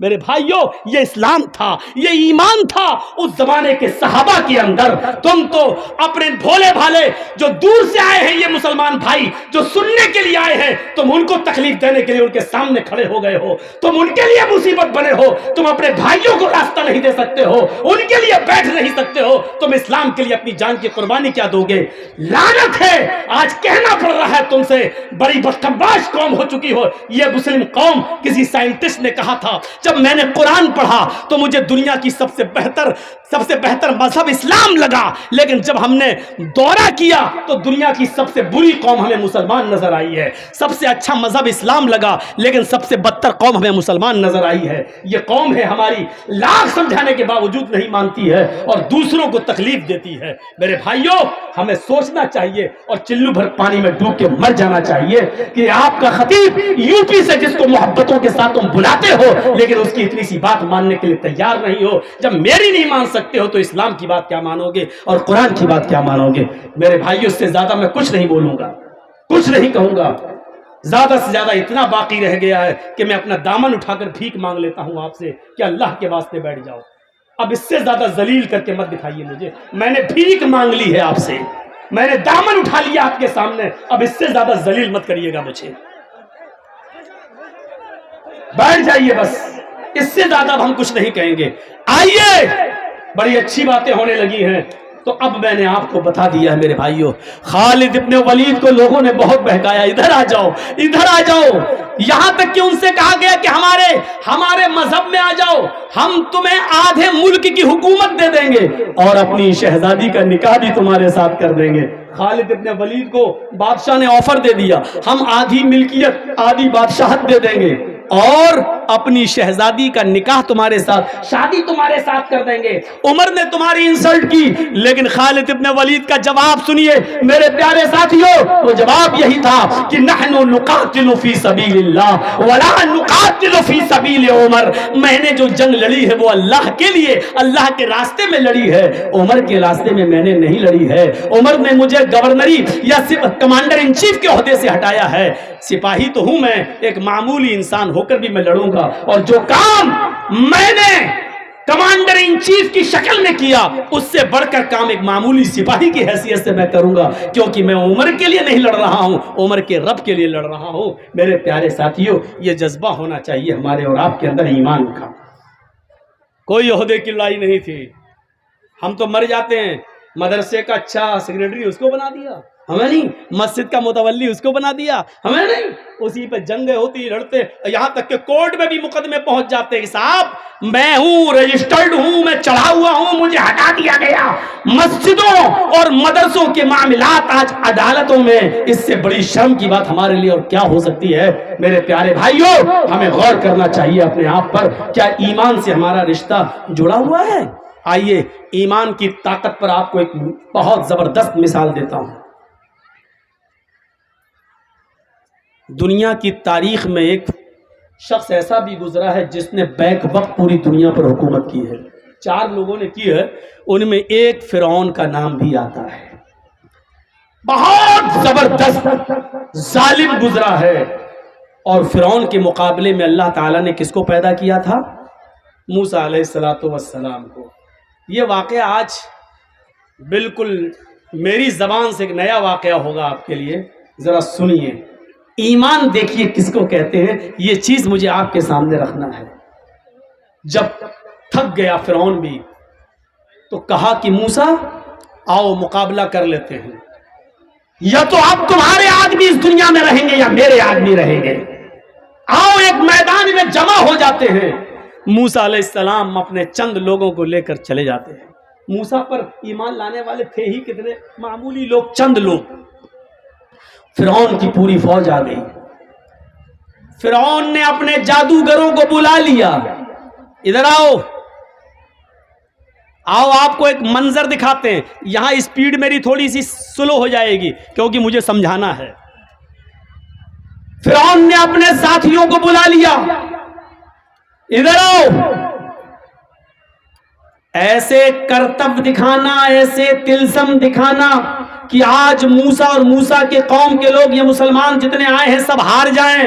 میرے بھائیوں, یہ اسلام تھا, یہ ایمان تھا اس زمانے کے صحابہ کے اندر. تم تو اپنے بھولے بھالے جو دور سے آئے ہیں, یہ مسلمان بھائی جو سننے کے لیے آئے ہیں, تم ان کو تکلیف دینے کے لیے ان کے سامنے کھڑے ہو گئے ہو, تم ان کے لیے مصیبت بنے ہو, تم اپنے بھائیوں کو راستہ نہیں دے سکتے ہو, ان کے لیے بیٹھ نہیں سکتے ہو, تم اسلام کے لیے اپنی جان کی قربانی کیا دو گے؟ لعنت ہے, آج کہنا پڑ رہا ہے تم سے, بڑی بدکمباش قوم ہو چکی ہو یہ مسلم قوم. کسی سائنٹسٹ نے کہا تھا جب میں نے قرآن پڑھا تو مجھے دنیا کی سب سے بہتر مذہب اسلام لگا, لیکن جب ہم نے دورہ کیا تو دنیا کی سب سے بری قوم ہمیں مسلمان نظر آئی ہے. سب سے اچھا مذہب اسلام لگا لیکن سب سے بدتر قوم ہمیں مسلمان نظر آئی ہے. یہ قوم ہے ہماری, لاکھ سمجھانے کے باوجود نہیں مانتی ہے اور دوسروں کو تکلیف دیتی ہے. میرے بھائیوں, ہمیں سوچنا چاہیے اور چلو بھر پانی میں ڈوب کے مر جانا چاہیے کہ آپ کا خطیب یو پی سے جس کو محبتوں کے ساتھ تم بلاتے ہو لیکن اس کی اتنی سی بات ماننے کے لیے تیار نہیں ہو. جب میری نہیں مان سکتے ہو تو اسلام کی بات کیا مانو گے اور قرآن کی بات کیا مانو گے؟ میرے بھائیوں, اس سے زیادہ میں کچھ نہیں بولوں گا, کچھ نہیں کہوں گا. زیادہ سے زیادہ اتنا باقی رہ گیا ہے کہ میں اپنا دامن اٹھا کر بھیک مانگ لیتا ہوں آپ سے کہ اللہ کے واسطے بیٹھ جاؤ. اب اس سے زیادہ ذلیل کر کے مت دکھائیے مجھے. میں نے بھیک مانگ لی ہے آپ سے, میں نے دامن اٹھا لیا آپ کے سامنے, اب اس سے زیادہ ذلیل مت کریے گا مجھے. بیٹھ جائیے بس, اس سے زیادہ اب ہم کچھ نہیں کہیں گے. آئیے, بڑی اچھی باتیں ہونے لگی ہیں تو اب میں نے آپ کو بتا دیا ہے. میرے بھائیوں, خالد ابن ولید کو لوگوں نے بہت بہکایا, ادھر آ جاؤ, ادھر آ جاؤ, یہاں تک کہ ان سے کہا گیا کہ ہمارے مذہب میں آ جاؤ, ہم تمہیں آدھے ملک کی حکومت دے دیں گے اور اپنی شہزادی کا نکاح بھی تمہارے ساتھ کر دیں گے. خالد ابن ولید کو بادشاہ نے آفر دے دیا, ہم آدھی ملکیت آدھی بادشاہت دے دیں گے اور اپنی شہزادی کا نکاح تمہارے ساتھ, شادی تمہارے ساتھ کر دیں گے. عمر نے تمہاری انسلٹ کی لیکن خالد ابن ولید کا جواب سنیے میرے پیارے ساتھیوں. وہ جواب یہی تھا کہ نحن نقاتل فی سبیل اللہ ولا نقاتل فی سبیل عمر. میں نے جو جنگ لڑی ہے وہ اللہ کے لیے, اللہ کے راستے میں لڑی ہے, عمر کے راستے میں میں نے نہیں لڑی ہے. عمر نے مجھے گورنری یا کمانڈر ان چیف کے عہدے سے ہٹایا ہے. سپاہی تو ہوں میں, ایک معمولی انسان ہو کر بھی میں لڑوں گا, اور جو کام میں نے کمانڈر ان چیف کی شکل میں کیا اس سے بڑھ کر کام ایک معمولی سپاہی کی حیثیت سے میں کروں گا, کیونکہ میں عمر کے لیے نہیں لڑ رہا ہوں, عمر کے رب کے لیے لڑ رہا ہوں. میرے پیارے ساتھیوں, یہ جذبہ ہونا چاہیے ہمارے اور آپ کے اندر ایمان کا. کوئی عہدے کی لڑائی نہیں تھی, ہم تو مر جاتے ہیں. مدرسے کا اچھا سیکریٹری اس کو بنا دیا, ہمیں نہیں. مسجد کا متولی اس کو بنا دیا, ہمیں نہیں. اسی پہ جنگیں ہوتی, لڑتے, یہاں تک کہ کورٹ میں بھی مقدمے پہنچ جاتے ہیں. صاحب میں ہوں, رجسٹرڈ ہوں, میں چڑھا ہوا ہوں, مجھے ہٹا دیا گیا. مسجدوں اور مدرسوں کے معاملات آج عدالتوں میں, اس سے بڑی شرم کی بات ہمارے لیے اور کیا ہو سکتی ہے؟ میرے پیارے بھائیوں, ہمیں غور کرنا چاہیے اپنے آپ پر, کیا ایمان سے ہمارا رشتہ جڑا ہوا ہے؟ آئیے ایمان کی طاقت پر آپ کو ایک بہت زبردست مثال دیتا ہوں. دنیا کی تاریخ میں ایک شخص ایسا بھی گزرا ہے جس نے بیک وقت پوری دنیا پر حکومت کی ہے. 4 لوگوں نے کی ہے, ان میں ایک فرعون کا نام بھی آتا ہے. بہت زبردست ظالم گزرا ہے, اور فرعون کے مقابلے میں اللہ تعالیٰ نے کس کو پیدا کیا تھا؟ موسیٰ علیہ السلام کو. یہ واقعہ آج بالکل میری زبان سے ایک نیا واقعہ ہوگا آپ کے لیے, ذرا سنیے. ایمان دیکھیے کس کو کہتے ہیں, یہ چیز مجھے آپ کے سامنے رکھنا ہے. جب تھک گیا فرعون بھی تو کہا کہ موسیٰ آؤ مقابلہ کر لیتے ہیں, یا تو اب تمہارے آدمی اس دنیا میں رہیں گے یا میرے آدمی رہیں گے, آؤ ایک میدان میں جمع ہو جاتے ہیں. موسیٰ علیہ السلام اپنے چند لوگوں کو لے کر چلے جاتے ہیں. موسیٰ پر ایمان لانے والے تھے ہی کتنے, معمولی لوگ, چند لوگ. فرعون کی پوری فوج آ گئی. فرعون نے اپنے جادوگروں کو بلا لیا, ادھر آؤ, آؤ آپ کو ایک منظر دکھاتے ہیں. یہاں اسپیڈ میری تھوڑی سی سلو ہو جائے گی کیونکہ مجھے سمجھانا ہے. فرعون نے اپنے ساتھیوں کو بلا لیا, ادھر آؤ. ایسے کرتب دکھانا, ایسے تلسم دکھانا کہ آج موسیٰ اور موسیٰ کے قوم کے لوگ, یہ مسلمان جتنے آئے ہیں سب ہار جائیں.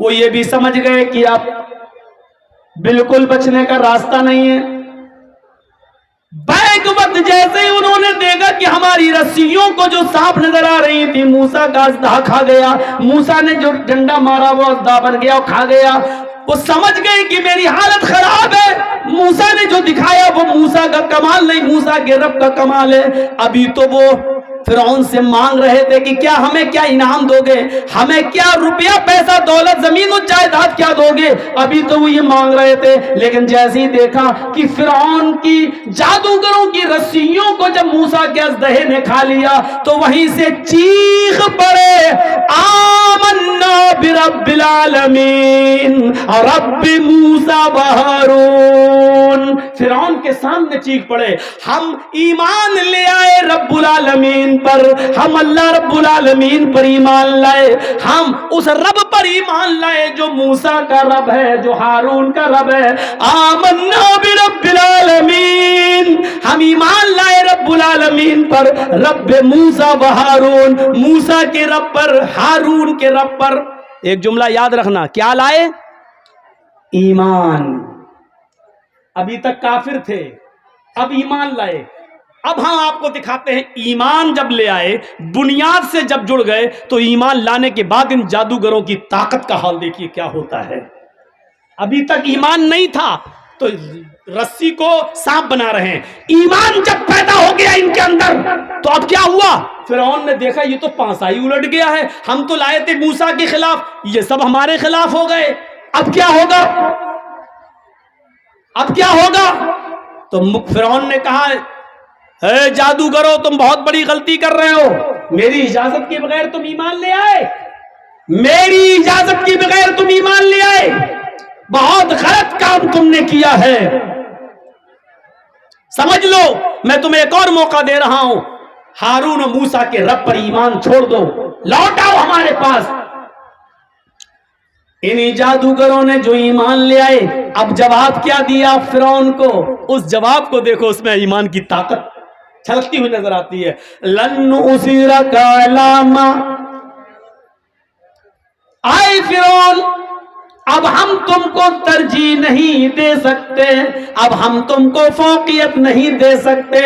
وہ یہ بھی سمجھ گئے کہ اب بالکل بچنے کا راستہ نہیں ہے. بیک وقت جیسے ہی انہوں نے دیکھا کہ ہماری رسیوں کو جو سانپ نظر آ رہی تھی موسیٰ کا اژدہا کھا گیا, موسیٰ نے جو ڈنڈا مارا وہ اژدہا بن گیا اور کھا گیا, وہ سمجھ گئے کہ میری حالت خراب ہے. موسیٰ نے جو دکھایا وہ موسیٰ کا کمال نہیں, موسیٰ کے رب کا کمال ہے. ابھی تو وہ فرعون سے مانگ رہے تھے کہ کیا ہمیں کیا انعام دو گے, ہمیں کیا روپیہ پیسہ دولت زمین و جائیداد کیا دو گے, ابھی تو وہ یہ مانگ رہے تھے. لیکن جیسے ہی دیکھا کہ فرعون کی جادوگروں کی رسیوں کو جب موسیٰ کے اژدہے نے کھا لیا تو وہیں سے چیخ پڑے, آمنا برب العالمین رب موسیٰ و ہارون. فرعون کے سامنے چیخ پڑے, ہم ایمان لے آئے رب العالمین پر, ہم اللہ رب العالمین پر ایمان لائے, ہم اس رب پر ایمان لائے جو موسیٰ کا رب ہے, جو ہارون کا رب ہے. آمنا برب العالمین, ہم ایمان لائے رب العالمین پر, رب موسیٰ و ہارون, موسیٰ کے رب پر, ہارون کے رب پر. ایک جملہ یاد رکھنا, کیا لائے؟ ایمان. ابھی تک کافر تھے, اب ایمان لائے. اب ہم آپ کو دکھاتے ہیں ایمان جب لے آئے, بنیاد سے جب جڑ گئے تو ایمان لانے کے بعد ان جادوگروں کی طاقت کا حال دیکھیے کیا ہوتا ہے. ابھی تک ایمان نہیں تھا تو رسی کو سانپ بنا رہے ہیں, ایمان جب پیدا ہو گیا ان کے اندر تو اب کیا ہوا؟ فرعون نے دیکھا یہ تو پانسا ہی الٹ گیا ہے, ہم تو لائے تھے موسیٰ کے خلاف, یہ سب ہمارے خلاف ہو گئے, اب کیا ہوگا؟ اب کیا ہوگا؟ تو فرعون نے کہا, اے جادوگرو تم بہت بڑی غلطی کر رہے ہو, میری اجازت کے بغیر تم ایمان لے آئے, میری اجازت کے بغیر تم ایمان لے آئے, بہت غلط کام تم نے کیا ہے. سمجھ لو میں تمہیں ایک اور موقع دے رہا ہوں, ہارون و موسیٰ کے رب پر ایمان چھوڑ دو, لوٹ آؤ ہمارے پاس. انہی جادوگروں نے جو ایمان لے آئے, اب جواب کیا دیا فرعون کو, اس جواب کو دیکھو, اس میں ایمان کی طاقت چھلکتی ہوئی نظر آتی ہے. لن نؤثرک علی ما, آئے فرعون اب ہم تم کو ترجیح نہیں دے سکتے, اب ہم تم کو فوقیت نہیں دے سکتے.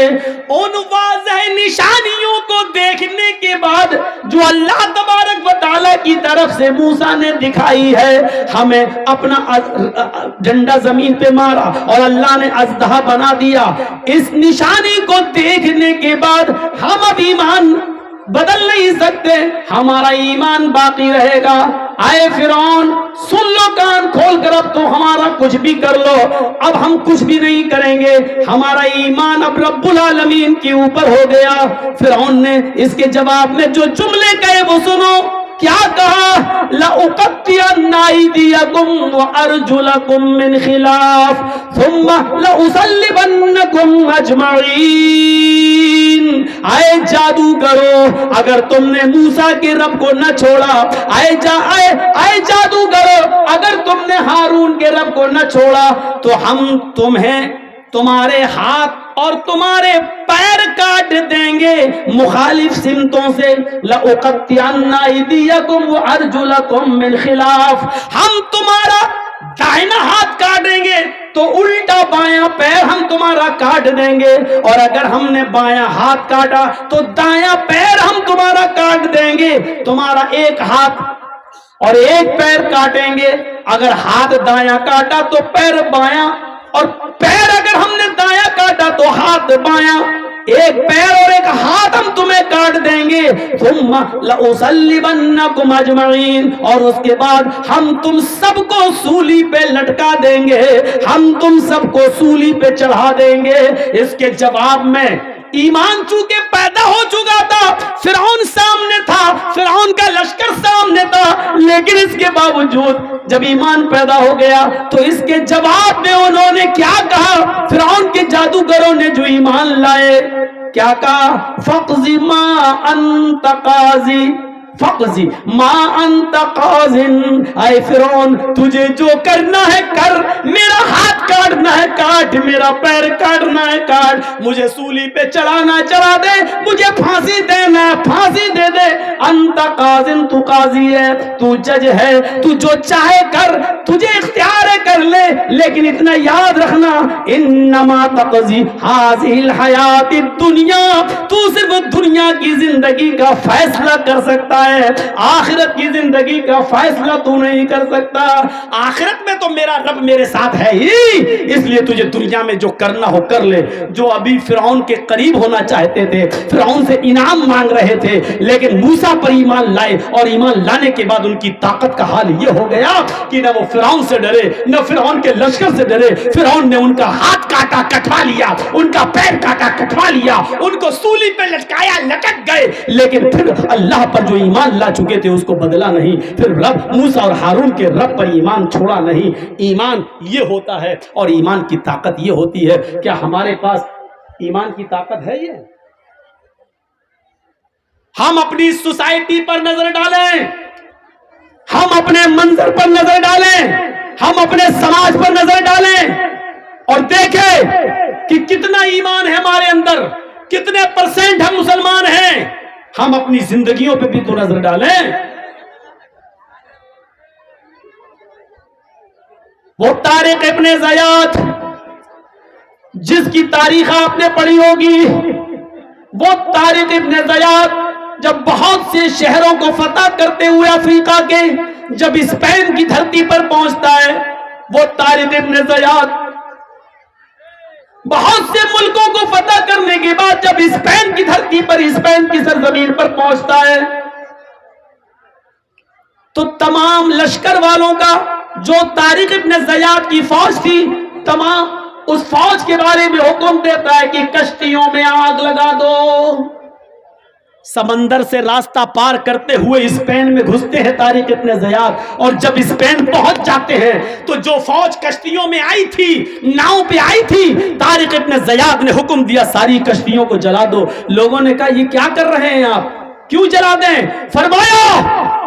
ان واضح نشانیوں کو دیکھنے کے بعد جو اللہ تبارک و تعالیٰ کی طرف سے موسیٰ نے دکھائی ہے, ہمیں اپنا ڈنڈا زمین پہ مارا اور اللہ نے اژدہا بنا دیا, اس نشانی کو دیکھنے کے بعد ہم اب ایمان بدل نہیں سکتے, ہمارا ایمان باقی رہے گا. آئے فرعون سن لو کان کھول کر, اب تو ہمارا کچھ بھی کر لو, اب ہم کچھ بھی نہیں کریں گے, ہمارا ایمان اب رب العالمین کے اوپر ہو گیا. فرعون نے اس کے جواب میں جو جملے کہے وہ سنو, کیا کہا؟ لَأُقَطِّعَنَّ أَيْدِيَكُمْ وَأَرْجُلَكُمْ مِنْ خِلَافٍ ثُمَّ لَأُصَلِّبَنَّكُمْ أَجْمَعِينَ. آئے جادوگرو اگر تم نے موسیٰ کے رب کو نہ چھوڑا, آئے جادوگرو اگر تم نے ہارون کے رب کو نہ چھوڑا تو ہم تمہیں تمہارے ہاتھ اور تمہارے پیر کاٹ دیں گے مخالف سمتوں سے. لَأُقَطِّعَنَّ أَيْدِيَكُمْ وَأَرْجُلَكُمْ مِنْ خِلَافٍ, ہم تمہارا دائنا ہاتھ کاٹیں گے تو الٹا بایاں پیر ہم تمہارا کاٹ دیں گے, اور اگر ہم نے بایاں ہاتھ کاٹا تو دایاں پیر ہم تمہارا کاٹ دیں گے. تمہارا ایک ہاتھ اور ایک پیر کاٹیں گے, اگر ہاتھ دایاں کاٹا تو پیر بایاں, اور پیر اگر ہم نے دایاں کاٹا تو ہاتھ بایاں, ایک پیر اور ایک ہاتھ ہم تمہیں کاٹ دیں گے. ثم لأصلبنکم اجمعین, اور اس کے بعد ہم تم سب کو سولی پہ لٹکا دیں گے, ہم تم سب کو سولی پہ چڑھا دیں گے. اس کے جواب میں ایمان چونکہ پیدا ہو چکا تھا, فرعون سامنے تھا, فرعون کا لشکر سامنے تھا, لیکن اس کے باوجود جب ایمان پیدا ہو گیا تو اس کے جواب میں انہوں نے کیا کہا؟ فرعون کے جادوگروں نے جو ایمان لائے کیا کہا؟ فَقْضِ مَا أَنْتَ قَاضِ, فقضی ما انت قاضن، اے فرعون تجھے جو کرنا ہے کر، میرا ہاتھ کاٹنا ہے کاٹ، میرا پیر کاٹنا ہے کاٹ، مجھے سولی پہ چڑھانا چڑھا دے، مجھے پھانسی دینا ہے پھانسی دے دے، انت قاضن تو قاضی ہے، تو جج ہے، تو جو چاہے کر، تجھے اختیار ہے کر لے، لیکن اتنا یاد رکھنا انما تقضی هذه الحیات الدنیا، تو صرف دنیا کی زندگی کا فیصلہ کر سکتا ہے، آخرت کی زندگی کا فیصلہ تو نہیں کر سکتا، آخرت میں تو میرا رب میرے ساتھ ہے ہی، اس لیے تجھے دنیا میں جو کرنا ہو کر لے۔ جو ابھی فرعون کے قریب ہونا چاہتے تھے، فرعون سے انعام مانگ رہے تھے، لیکن موسیٰ پر ایمان لائے، اور ایمان لانے کے بعد ان کی طاقت کا حال یہ ہو گیا کہ نہ وہ فرعون سے ڈرے، نہ فرعون کے لشکر سے ڈرے، فرعون نے ان کا ہاتھ کاٹا کٹوا لیا، ان کا پیر کاٹا کٹوا لیا، ان کو سولی پہ لٹکایا لٹک گئے، لیکن پھر اللہ پر جو ایمان لا چکے تھے اس کو بدلا نہیں، پھر رب موسیٰ اور ہارون کے رب پر ایمان چھوڑا نہیں۔ ایمان یہ ہوتا ہے، اور ایمان کی طاقت یہ ہوتی ہے۔ کیا ہمارے پاس ایمان کی طاقت ہے؟ یہ ہم اپنی سوسائٹی پر نظر ڈالیں، ہم اپنے منظر پر نظر ڈالیں، ہم اپنے سماج پر نظر ڈالیں اور دیکھیں کہ کتنا ایمان ہے ہمارے اندر، کتنے پرسنٹ ہم مسلمان ہیں۔ ہم اپنی زندگیوں پہ بھی تو نظر ڈالیں۔ وہ طارق ابن زیاد جس کی تاریخ آپ نے پڑھی ہوگی، وہ طارق ابن زیاد جب بہت سے شہروں کو فتح کرتے ہوئے افریقہ کے جب اسپین کی دھرتی پر پہنچتا ہے، وہ طارق ابن زیاد بہت سے ملکوں کو فتح کرنے کے بعد جب اسپین کی دھرتی پر، اسپین کی سرزمین پر پہنچتا ہے، تو تمام لشکر والوں کا، جو طارق ابن زیاد کی فوج تھی، تمام اس فوج کے بارے میں حکم دیتا ہے کہ کشتیوں میں آگ لگا دو۔ سمندر سے راستہ پار کرتے ہوئے اسپین میں گھستے ہیں طارق ابن زیاد، اور جب اسپین پہنچ جاتے ہیں تو جو فوج کشتیوں میں آئی تھی، ناؤ پہ آئی تھی، طارق ابن زیاد نے حکم دیا ساری کشتیوں کو جلا دو۔ لوگوں نے کہا یہ کیا کر رہے ہیں آپ، کیوں جلا دیں؟ فرمایا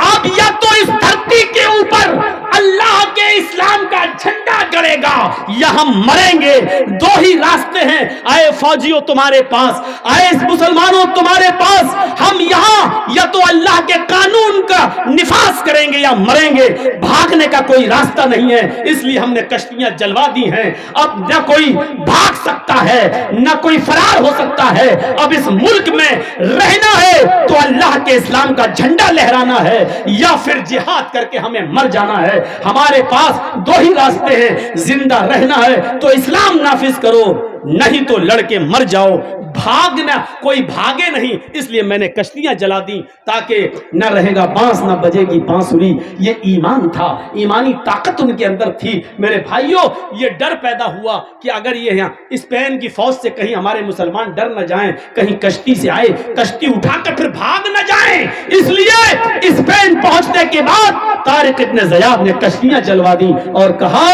اب یا تو اس دھرتی کے اوپر اللہ کے اسلام کا جھنڈا گڑے گا یا ہم مریں گے، دو ہی راستے ہیں۔ اے فوجیوں تمہارے پاس، اے مسلمانوں تمہارے پاس، ہم یہاں یا تو اللہ کے قانون کا نفاذ کریں گے یا مریں گے، بھاگنے کا کوئی راستہ نہیں ہے، اس لیے ہم نے کشتیاں جلوا دی ہیں۔ اب نہ کوئی بھاگ سکتا ہے نہ کوئی فرار ہو سکتا ہے، اب اس ملک میں رہنا ہے تو اللہ کے اسلام کا جھنڈا لہرانا ہے یا پھر جہاد کر کے ہمیں مر جانا ہے۔ ہمارے پاس دو ہی راستے ہیں، زندہ رہنا ہے تو اسلام نافذ کرو، نہیں تو لڑ کے مر جاؤ۔ بھاگنا، کوئی بھاگے نہیں، اس لیے میں نے کشتیاں جلا دی تاکہ نہ رہے گا بانس نہ بجے گی بانسری۔ یہ ایمان تھا، ایمانی طاقت ان کے اندر تھی۔ میرے بھائیوں، یہ ڈر پیدا ہوا کہ اگر یہ یہاں اسپین کی فوج سے کہیں ہمارے مسلمان ڈر نہ جائیں، کہیں کشتی سے آئے، کشتی اٹھا کر پھر بھاگ نہ جائیں، اس لیے اسپین پہنچنے کے بعد طارق ابن زیاد نے کشتیاں جلوا دی اور کہا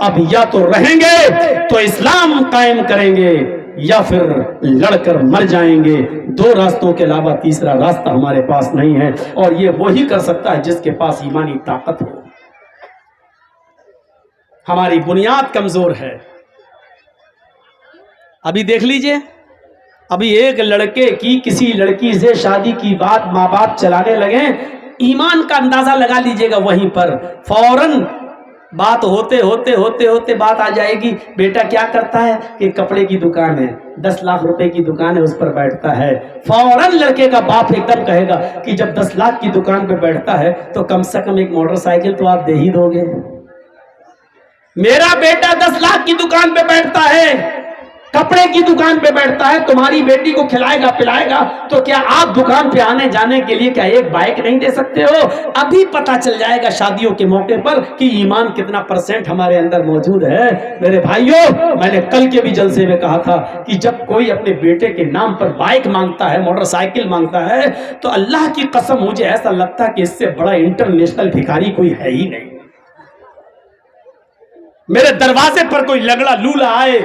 اب یا تو رہیں گے تو اسلام قائم کریں گے یا پھر لڑ کر مر جائیں گے، دو راستوں کے علاوہ تیسرا راستہ ہمارے پاس نہیں ہے، اور یہ وہی کر سکتا ہے جس کے پاس ایمانی طاقت ہو۔ ہماری بنیاد کمزور ہے۔ ابھی دیکھ لیجئے، ابھی ایک لڑکے کی کسی لڑکی سے شادی کی بات ماں باپ چلانے لگے، ایمان کا اندازہ لگا لیجئے گا، وہیں پر فوراً بات ہوتے بات آ جائے گی، بیٹا کیا کرتا ہے کہ کپڑے کی دکان ہے، 10 لاکھ روپے کی دکان ہے، اس پر بیٹھتا ہے۔ فوراً لڑکے کا باپ ایک دم کہے گا کہ جب 10 لاکھ کی دکان پہ بیٹھتا ہے تو کم سے کم ایک موٹر سائیکل تو آپ دے ہی دو گے۔ میرا بیٹا 10 لاکھ کی دکان پہ بیٹھتا ہے، کپڑے کی دکان پہ بیٹھتا ہے، تمہاری بیٹی کو کھلائے گا پلائے گا، تو کیا آپ دکان پہ آنے جانے کے لیے کیا ایک بائک نہیں دے سکتے ہو؟ ابھی پتہ چل جائے گا شادیوں کے موقع پر کہ ایمان کتنا پرسنٹ ہمارے اندر موجود ہے۔ میرے بھائیوں، میں نے کل کے بھی جلسے میں کہا تھا کہ جب کوئی اپنے بیٹے کے نام پر بائک مانگتا ہے، موٹر سائیکل مانگتا ہے، تو اللہ کی قسم مجھے ایسا لگتا ہے کہ اس سے بڑا انٹرنیشنل بھکاری کوئی ہے ہی نہیں۔ میرے دروازے پر کوئی لگڑا لولا آئے،